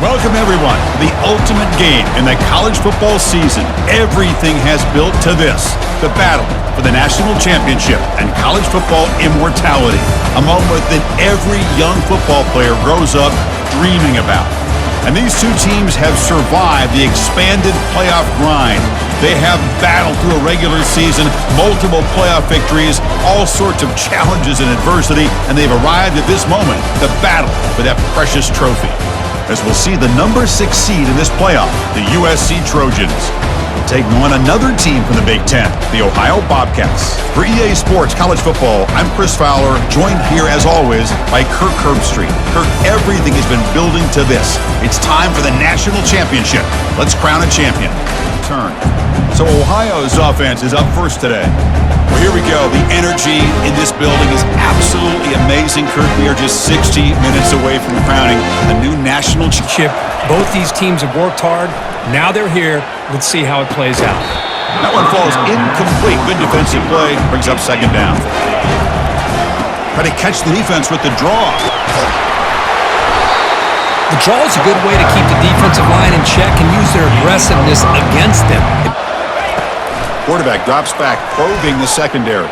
Welcome, everyone, to the ultimate game in the college football season. Everything has built to this, the battle for the national championship and college football immortality, a moment that every young football player grows up dreaming about. And these two teams have survived the expanded playoff grind. They have battled through a regular season, multiple playoff victories, all sorts of challenges and adversity, and they've arrived at this moment, the battle for that precious trophy. As we'll see the number 6 seed in this playoff, the USC Trojans, taking on another team from the Big Ten, the Ohio Bobcats. For EA Sports College Football, I'm Chris Fowler, joined here as always by Kirk Herbstreit. Kirk, everything has been building to this. It's time for the national championship. Let's crown a champion. Turn. So Ohio's offense is up first today. Well, here we go. The energy in this building is absolutely amazing, Kirk. We are just 60 minutes away from crowning a new national championship. Both these teams have worked hard. Now they're here. Let's see how it plays out. That one falls incomplete. Good defensive play. Brings up second down. Try to catch the defense with the draw. The draw is a good way to keep the defensive line in check and use their aggressiveness against them. Quarterback drops back, probing the secondary.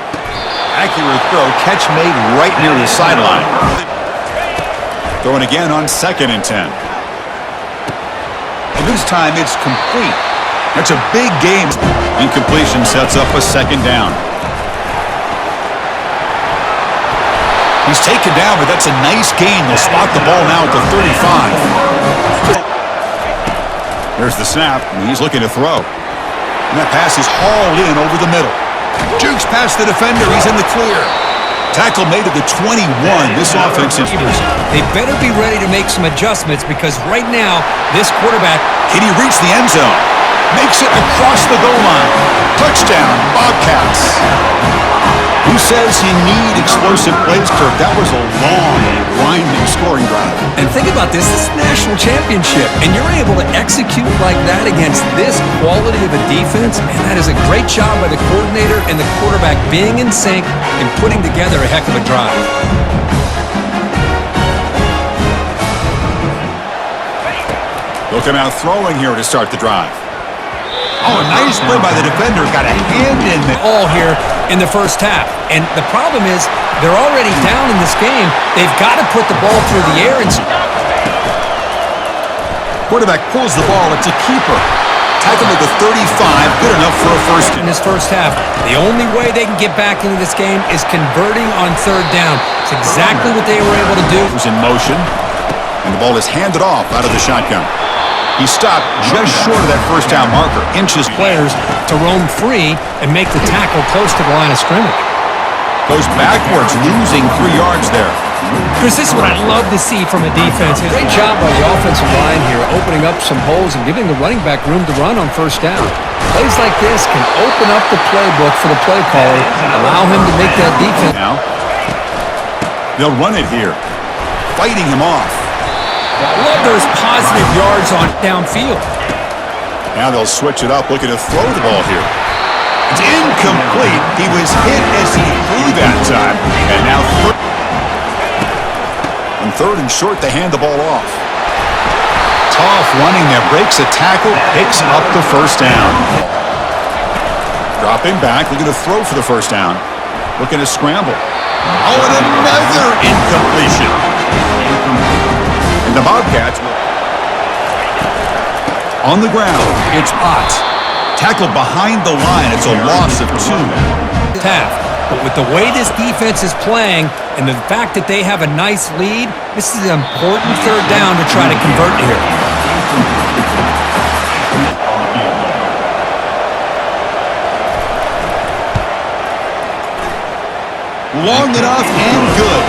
Accurate throw. Catch made right near the sideline. Throwing again on 2nd and 10. And this time it's complete. That's a big game. Incompletion sets up a second down. He's taken down, but that's a nice gain. They'll spot the ball now at the 35. There's the snap, and he's looking to throw. And that pass is hauled in over the middle. Jukes past the defender. He's in the clear. Tackle made at the 21. This offense is... They better be ready to make some adjustments because right now, this quarterback... Can he reach the end zone? Makes it across the goal line. Touchdown, Bobcats. Who says he need explosive plays, Kirk? That was a long, grinding scoring drive. And think about this. This is a national championship, and you're able to execute like that against this quality of a defense, and that is a great job by the coordinator and the quarterback being in sync and putting together a heck of a drive. Looking out throwing here to start the drive. Oh, a nice play by the defender. Got a hand in there. All here in the first half. And the problem is they're already down in this game. They've got to put the ball through the air. And quarterback pulls the ball. It's a keeper. Tackle at the 35. Good enough for a first. In this first half, the only way they can get back into this game is converting on 3rd down. It's exactly what they were able to do. Was in motion, and the ball is handed off out of the shotgun. He stopped just short of that first down marker. Inches players to roam free and make the tackle close to the line of scrimmage. Goes backwards, losing 3 yards there. Chris, this is what I love to see from a defense. Great job by the offensive line here, opening up some holes and giving the running back room to run on 1st down. Plays like this can open up the playbook for the play caller, allow him to make that defense. Now, they'll run it here, fighting him off. I love those positive yards on downfield. Now they'll switch it up, looking to throw the ball here. It's incomplete. He was hit as he threw that time. And now on 3rd and short, they hand the ball off. Tough running there. Breaks a tackle, picks up the first down. Dropping back, looking to throw for the first down. Looking to scramble. Oh, and another incompletion. And the Bobcats on the ground. It's Potts. Tackled behind the line. It's a loss of 2. But with the way this defense is playing and the fact that they have a nice lead, this is an important 3rd down to try to convert here. Long enough and good.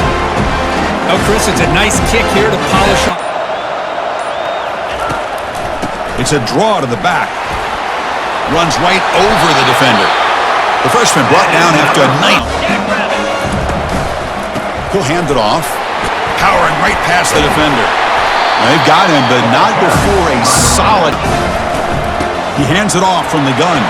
Oh, Chris, it's a nice kick here to polish up. It's a draw to the back. Runs right over the defender. The freshman brought down after a night. He'll hand it off. Powering right past the defender. They've got him, but not before a solid. He hands it off from the gun.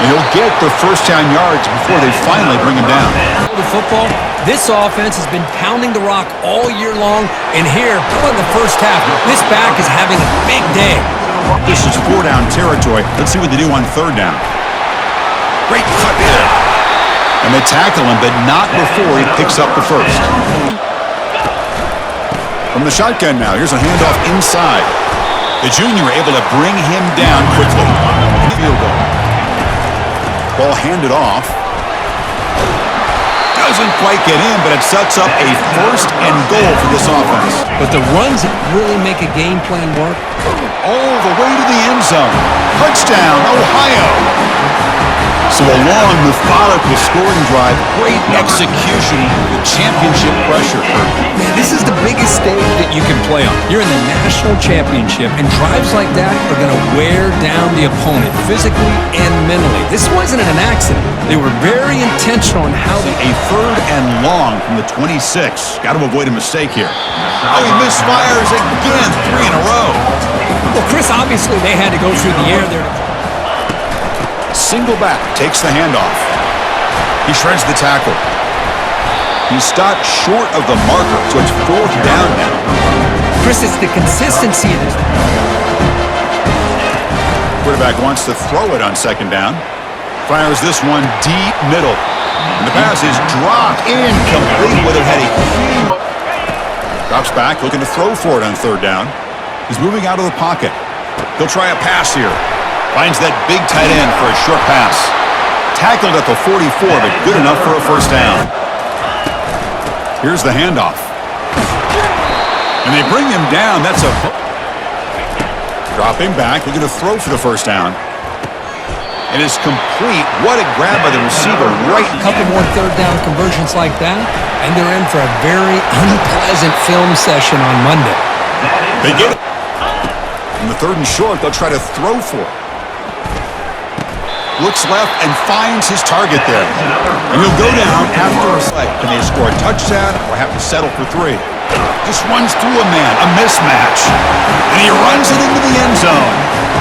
And he'll get the first down yards before they finally bring him down. The football, this offense has been pounding the rock all year long, and here, in the first half, this back is having a big day. This is 4-down territory. Let's see what they do on 3rd down. Great cut there. And they tackle him, but not before he picks up the first. From the shotgun now, here's a handoff inside. The junior able to bring him down quickly. Field goal. Ball handed off. Doesn't quite get in, but it sets up a 1st and goal for this offense. But the runs really make a game plan work. All the way to the end zone. Touchdown, Ohio. So a long, methodical scoring drive. Great execution with championship pressure. Man, this is the biggest stage that you can play on. You're in the national championship, and drives like that are going to wear down the opponent physically and mentally. This wasn't an accident. They were very intentional in how they... A 3rd and long from the 26. Got to avoid a mistake here. Oh, he misfires again. 3 in a row. Well, Chris, obviously they had to go through the air there. Single back, takes the handoff. He shreds the tackle. He's stopped short of the marker, so it's 4th down now. Chris, it's the consistency of this. Quarterback wants to throw it on 2nd down. Fires this one deep middle. And the pass is dropped incomplete, but it had a huge... Drops back, looking to throw for it on 3rd down. He's moving out of the pocket. He'll try a pass here. Finds that big tight end for a short pass. Tackled at the 44, but good enough for a 1st down. Here's the handoff. And they bring him down. That's a... Dropping back, looking to throw for the 1st down. It is complete. What a grab by the receiver right. A couple more 3rd down conversions like that, and they're in for a very unpleasant film session on Monday. They get it. In the 3rd and short, they'll try to throw for it. Looks left and finds his target there. And he'll go down after a play. Can they score a touchdown or have to settle for 3? Just runs through a man, a mismatch. And he runs it into the end zone.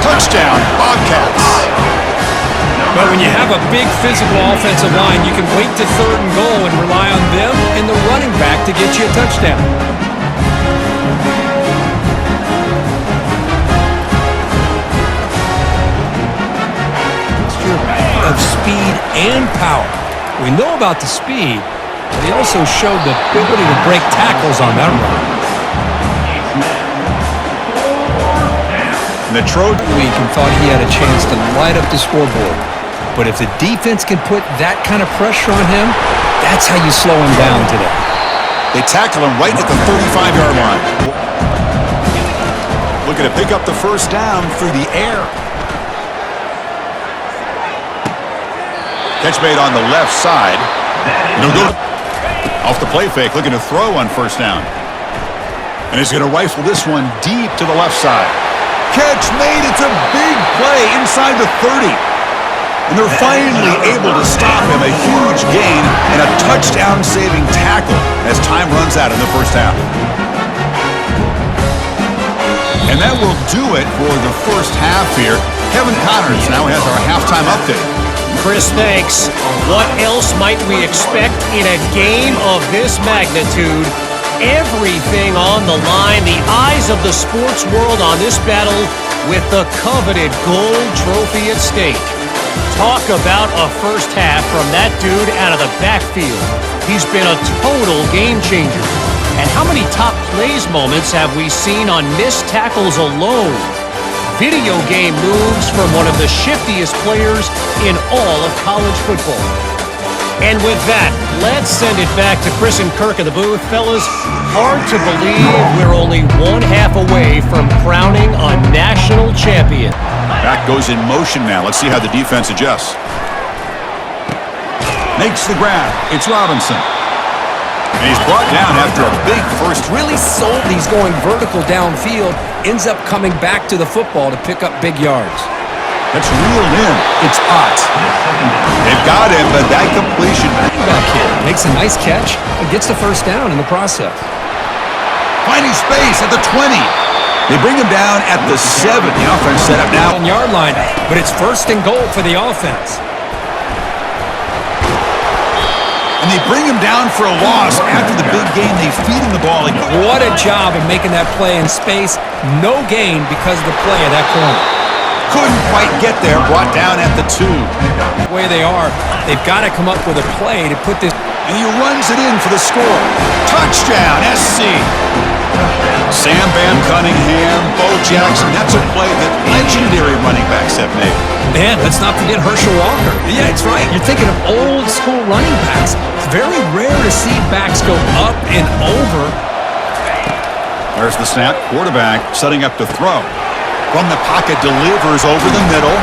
Touchdown, Bobcats. But when you have a big physical offensive line, you can wait to 3rd and goal and rely on them and the running back to get you a touchdown. Of speed and power. We know about the speed, but he also showed the ability to break tackles on that run. And the Trojan week and thought he had a chance to light up the scoreboard. But if the defense can put that kind of pressure on him, that's how you slow him down today. They tackle him right at the 35-yard line. Looking to pick up the 1st down through the air. Catch made on the left side. And he'll go off the play fake, looking to throw on 1st down. And he's going to rifle this one deep to the left side. Catch made. It's a big play inside the 30. And they're finally able to stop him. A huge gain and a touchdown-saving tackle as time runs out in the 1st half. And that will do it for the 1st half here. Kevin Connors now has our halftime update. Chris, thanks. What else might we expect in a game of this magnitude? Everything on the line, the eyes of the sports world on this battle with the coveted gold trophy at stake. Talk about a 1st half from that dude out of the backfield. He's been a total game changer. And how many top plays moments have we seen on missed tackles alone? Video game moves from one of the shiftiest players in all of college football. And with that, let's send it back to Chris and Kirk in the booth. Fellas, hard to believe we're only 1 half away from crowning a national champion. Back goes in motion now. Let's see how the defense adjusts. Makes the grab. It's Robinson. And he's brought down after a big first. Really sold he's going vertical downfield. Ends up coming back to the football to pick up big yards. That's reeled in. It's Ott. They've got him, but that completion. Back here makes a nice catch and gets the 1st down in the process. Finding space at the 20. They bring him down at the 7. The offense set up now. 1-yard line, but it's 1st and goal for the offense. and they bring him down for a loss. After the big game, they feed him the ball. What a job of making that play in space. No gain because of the play of that corner. Couldn't quite get there, brought down at the 2. The way they are, they've got to come up with a play to put this. And he runs it in for the score. Touchdown, SC. Sam Bam Cunningham, Bo Jackson. That's a play that legendary running backs have made. Man, let's not forget Herschel Walker. Yeah, that's right. You're thinking of old school running backs. It's very rare to see backs go up and over. There's the snap. Quarterback setting up to throw. From the pocket, delivers over the middle.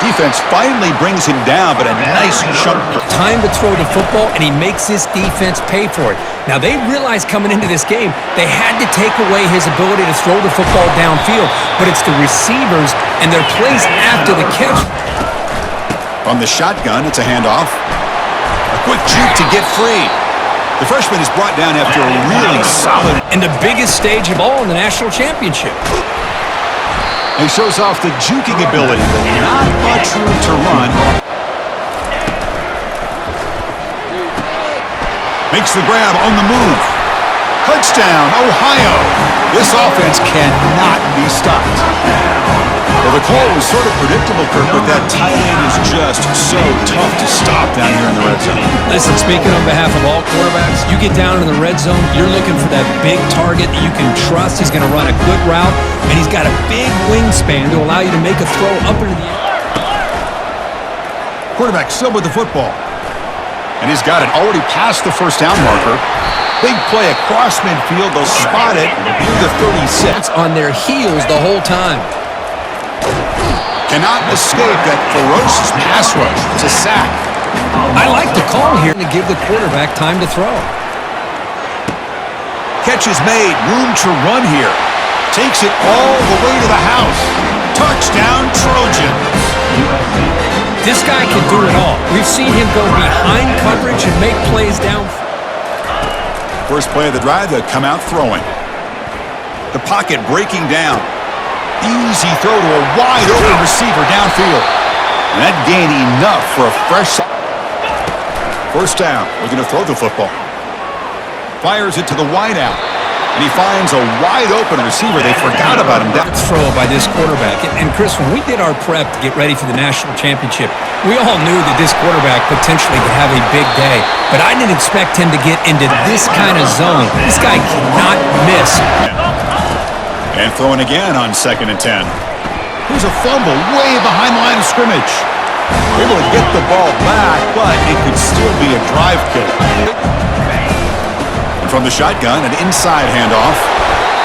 Defense finally brings him down, but a nice chunk. Time to throw the football, and he makes his defense pay for it. Now, they realized coming into this game, they had to take away his ability to throw the football downfield, but it's the receivers and their plays after the catch. From the shotgun, it's a handoff. A quick juke to get free. The freshman is brought down after a really solid. And the biggest stage of all in the national championship. He shows off the juking ability, but not much room to run. Makes the grab on the move. Touchdown, Ohio. This offense cannot be stopped. Well, the call was sort of predictable, Kirk, but that tight end is just so tough to stop down here in the red zone. Listen, speaking on behalf of all quarterbacks, you get down in the red zone, you're looking for that big target that you can trust is going to run a good route, and he's got a big wingspan to allow you to make a throw up into the air. Quarterback still with the football. And he's got it already past the first down marker. Big play across midfield. They'll spot it near the 36. On their heels the whole time. Cannot escape that ferocious pass rush. It's a sack. I like the call here to give the quarterback time to throw. Catch is made. Room to run here. Takes it all the way to the house. Touchdown, Trojans. This guy can do it all. We've seen him go behind coverage and make plays down. First play of the drive, they'll come out throwing. The pocket breaking down. Easy throw to a wide-open receiver downfield. And that gained enough for a fresh. First down. Looking to throw the football. Fires it to the wideout. And he finds a wide-open receiver. They forgot about him. Throw by this quarterback. And Chris, when we did our prep to get ready for the national championship, we all knew that this quarterback potentially could have a big day. But I didn't expect him to get into this kind of zone. This guy cannot miss. And throwing again on 2nd and 10. Here's a fumble way behind the line of scrimmage. Able to get the ball back, but it could still be a drive kill. And from the shotgun, an inside handoff.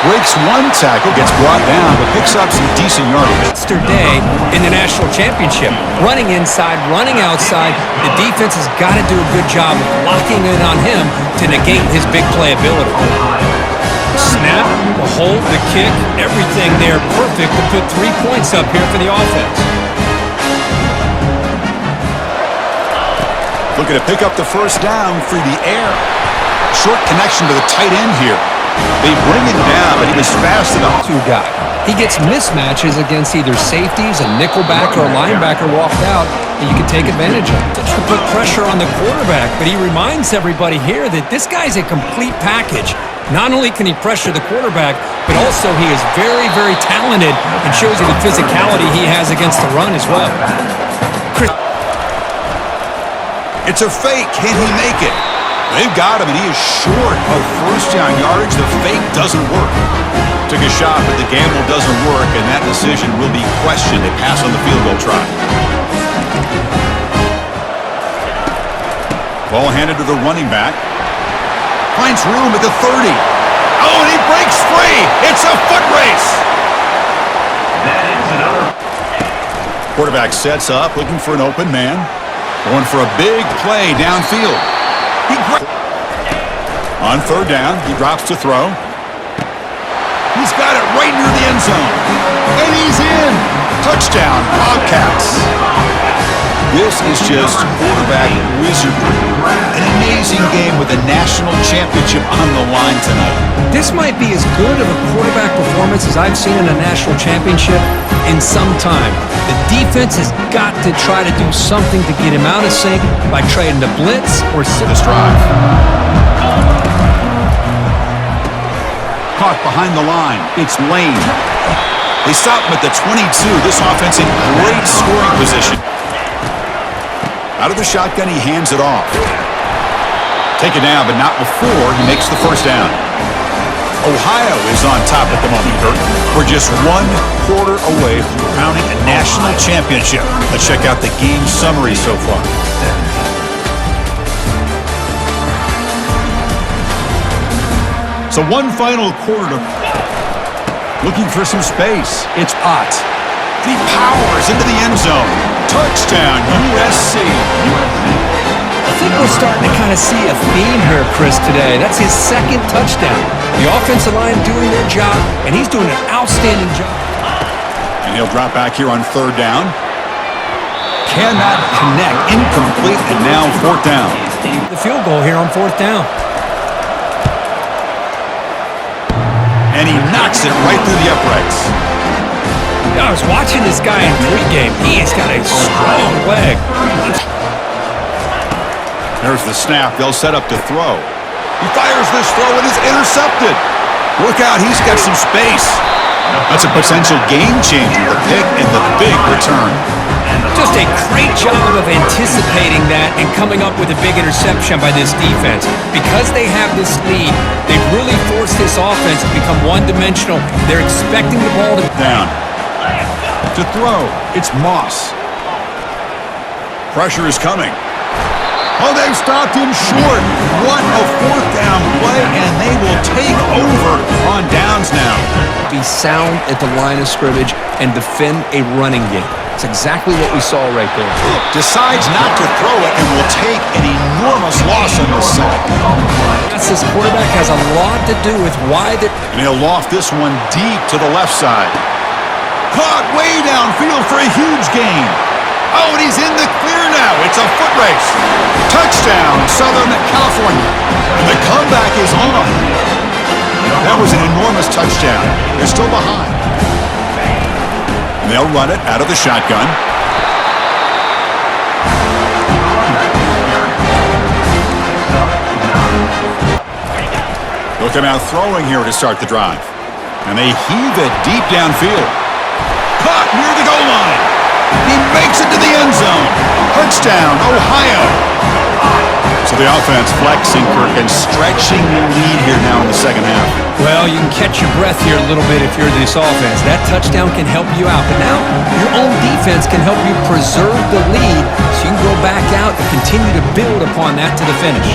Breaks one tackle, gets brought down, but picks up some decent yardage. Day in the national championship. Running inside, running outside. The defense has got to do a good job of locking in on him to negate his big play ability. Snap, the hold, the kick, everything there perfect to put 3 points up here for the offense. Looking to pick up the first down through the air. Short connection to the tight end here. They bring him down, but he was fast enough. Guy. He gets mismatches against either safeties, a nickelback, or a linebacker walked out that you can take advantage of. To put pressure on the quarterback, but he reminds everybody here that this guy's a complete package. Not only can he pressure the quarterback, but also he is very, very talented and shows you the physicality he has against the run as well. It's a fake. Can he make it? They've got him, and he is short of first down yardage. The fake doesn't work. Took a shot, but the gamble doesn't work, and that decision will be questioned. They pass on the field goal try. Ball handed to the running back. Finds room at the 30. Oh, and he breaks free. It's a foot race. Quarterback sets up, looking for an open man. Going for a big play downfield. On 3rd down, he drops to throw. He's got it right near the end zone. And he's in. Touchdown, Bobcats. This is just quarterback wizardry. An amazing game with a national championship on the line tonight. This might be as good of a quarterback performance as I've seen in a national championship in some time. The defense has got to try to do something to get him out of sync by trading the blitz or This drive. Caught behind the line. It's Lane. They stop him at the 22. This offense in great scoring position. Out of the shotgun, he hands it off. Taken down, but not before he makes the first down. Ohio is on top at the moment, Kurt. We're just 1 quarter away from crowning a national championship. Let's check out the game summary so far. So one final quarter. Looking for some space. It's Ott. He powers into the end zone. Touchdown, USC. I think we're starting to kind of see a theme here, Chris, today. That's his second touchdown. The offensive line doing their job, and he's doing an outstanding job. And he'll drop back here on 3rd down. Cannot connect. Incomplete, and now 4th down. The field goal here on 4th down. And he knocks it right through the uprights. I was watching this guy in pregame. He has got a strong leg. There's the snap. They'll set up to throw. He fires this throw and is intercepted. Look out, he's got some space. That's a potential game changer, the pick and the big return. Just a great job of anticipating that and coming up with a big interception by this defense. Because they have this lead, they've really forced this offense to become one-dimensional. They're expecting the ball to down. To throw, it's Moss. Pressure is coming. Oh, they've stopped him short. What a 4th down play, and they will take over on downs now. be sound at the line of scrimmage and defend a running game. It's exactly what we saw right there. Decides not to throw it and will take an enormous loss on the sack. This quarterback has a lot to do with why they... And he'll loft this one deep to the left side. Caught way downfield for a huge gain. Oh, and he's in the clear now. It's a foot race. Touchdown, Southern California. And the comeback is on. That was an enormous touchdown. They're still behind. And they'll run it out of the shotgun. Looking out throwing here to start the drive. And they heave it deep downfield. Caught near the goal line. He makes it to the end zone. Touchdown, Ohio. So the offense flexing, Kirk, and stretching the lead here now in the second half. Well, you can catch your breath here a little bit if you're this offense. That touchdown can help you out. But now your own defense can help you preserve the lead so you can go back out and continue to build upon that to the finish.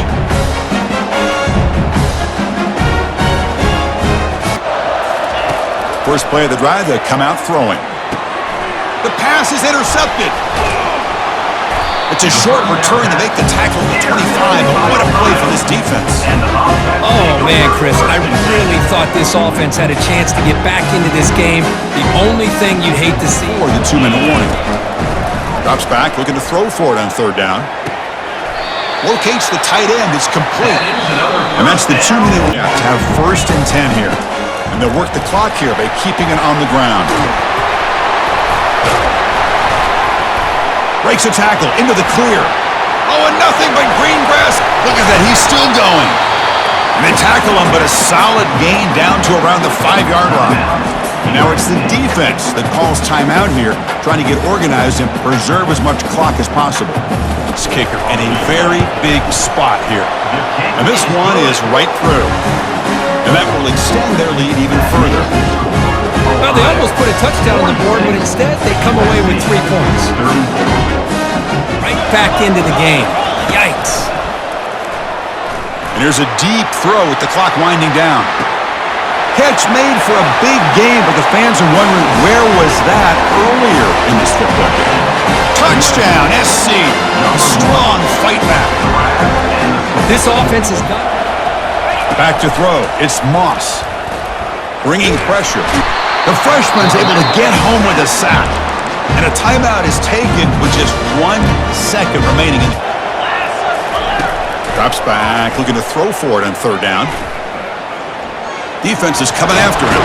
First play of the drive, they come out throwing. The pass is intercepted. It's a short return to make the tackle at the 25, but what a play for this defense. Oh, man, Chris, I really thought this offense had a chance to get back into this game. The only thing you'd hate to see... Or the 2-minute warning. Drops back, looking to throw for it on third down. Locates the tight end, it's complete. And that's the 2-minute warning to have first and 10 here. And they'll work the clock here by keeping it on the ground. Breaks a tackle into the clear. Oh, and nothing but green grass. Look at that, he's still going. And they tackle him, but a solid gain down to around the 5-yard line. And now it's the defense that calls timeout here, trying to get organized and preserve as much clock as possible. This kicker in a very big spot here. And this one is right through. And that will extend their lead even further. Well, they almost put a touchdown on the board, but instead they come away with 3 points. Right back into the game. Yikes. And here's a deep throw with the clock winding down. Catch made for a big game, but the fans are wondering where was that earlier in this football game. Touchdown, SC. Strong fight back. This offense is done. Back to throw. It's Moss. Bringing pressure. The freshman's able to get home with a sack. And a timeout is taken with just 1 second remaining. Drops back, looking to throw for it on third down. Defense is coming after him.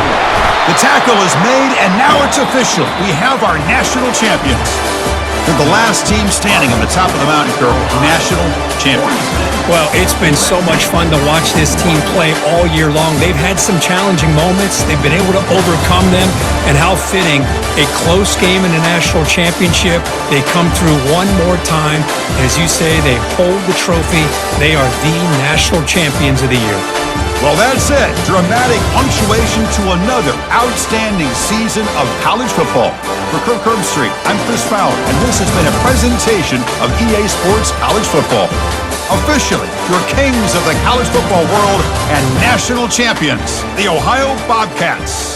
The tackle is made, and now it's official. We have our national champions. They're the last team standing on the top of the mountain, Kirk. National champions. Well, it's been so much fun to watch this team play all year long. They've had some challenging moments. They've been able to overcome them. And how fitting, a close game in the national championship. They come through one more time. As you say, they hold the trophy. They are the national champions of the year. Well, that's it. Dramatic punctuation to another outstanding season of college football. For Kirk Herbstreit, I'm Chris Fowler, and this has been a presentation of EA Sports College Football. Officially, your kings of the college football world and national champions, the Ohio Bobcats.